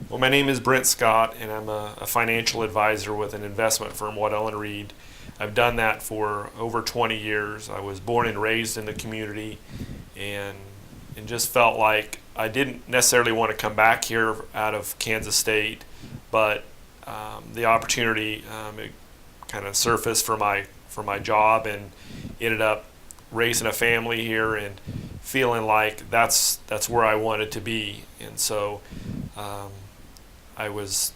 Well, my name is Brent Scott, and I'm a financial advisor with an investment firm, Waddell & Reed. I've done that for over 20 years. I was born and raised in the community, and just felt like I didn't necessarily want to come back here out of Kansas State, but the opportunity it kind of surfaced for my job, and ended up raising a family here and feeling like that's where I wanted to be. And so I was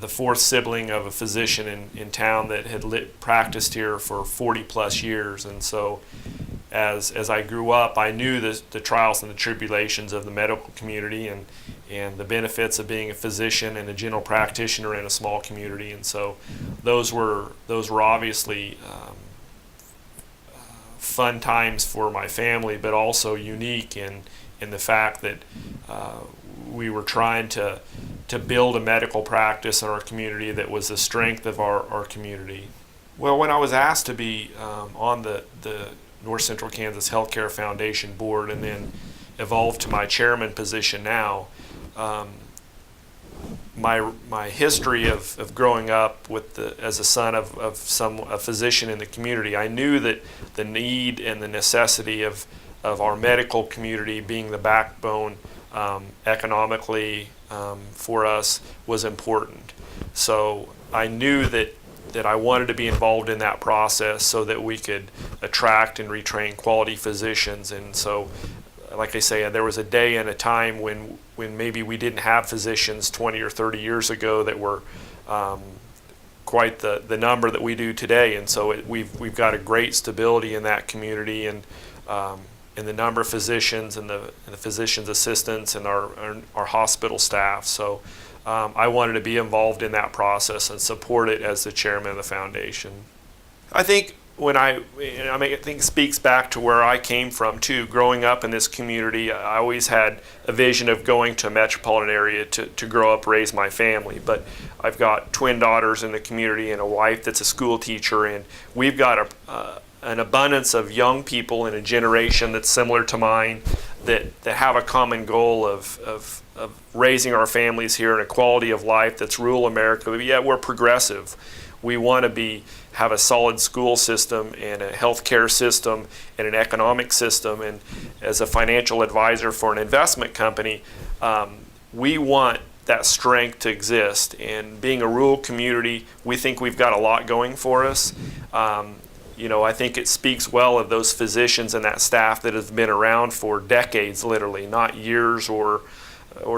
the fourth sibling of a physician in town that had practiced here for 40 plus years. And so as I grew up, I knew the trials and the tribulations of the medical community, and the benefits of being a physician and a general practitioner in a small community. And so those were obviously fun times for my family, but also unique in the fact that we were trying to build a medical practice in our community that was the strength of our community. Well, when I was asked to be on the North Central Kansas Healthcare Foundation board, and then evolved to my chairman position now, my history of growing up as a son of a physician in the community, I knew that the need and the necessity of our medical community being the backbone economically for us was important. So I knew that I wanted to be involved in that process so that we could attract and retrain quality physicians. And so, like I say, there was a day and a time when maybe we didn't have physicians 20 or 30 years ago that were quite the number that we do today. And so we've got a great stability in that community, and in the number of physicians and the physician's assistants and our hospital staff. So I wanted to be involved in that process and support it as the chairman of the foundation. I think I think it speaks back to where I came from too. Growing up in this community, I always had a vision of going to a metropolitan area to grow up, raise my family. But I've got twin daughters in the community and a wife that's a school teacher, and we've got an abundance of young people in a generation that's similar to mine that have a common goal of raising our families here in a quality of life that's rural America. But yet we're progressive. We want to have a solid school system and a healthcare system and an economic system. And as a financial advisor for an investment company, we want that strength to exist. And being a rural community, we think we've got a lot going for us. I think it speaks well of those physicians and that staff that have been around for decades, literally, not years or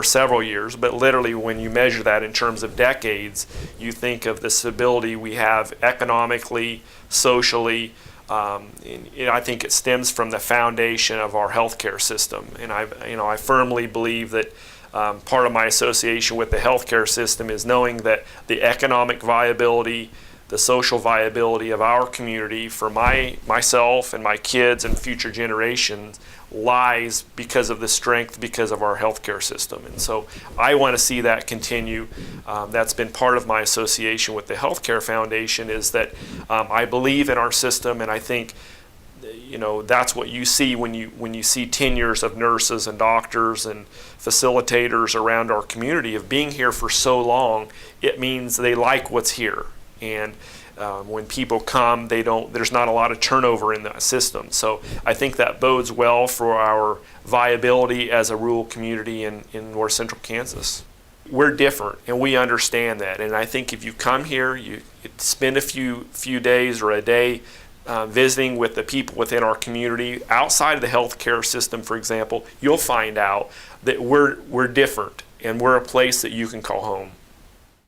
several years, but literally when you measure that in terms of decades, you think of the stability we have economically, socially. I think it stems from the foundation of our healthcare system. And I firmly believe that part of my association with the healthcare system is knowing that the economic viability, the social viability of our community for myself and my kids and future generations lies because of the strength, because of our healthcare system. And so I want to see that continue. That's been part of my association with the Healthcare Foundation, is that I believe in our system, and I think that's what you see when you see tenures of nurses and doctors and facilitators around our community of being here for so long. It means they like what's here. And when people come, there's not a lot of turnover in the system. So I think that bodes well for our viability as a rural community in North Central Kansas. We're different, and we understand that. And I think if you come here, you spend a few days or a day visiting with the people within our community outside of the healthcare system, for example, you'll find out that we're different, and we're a place that you can call home.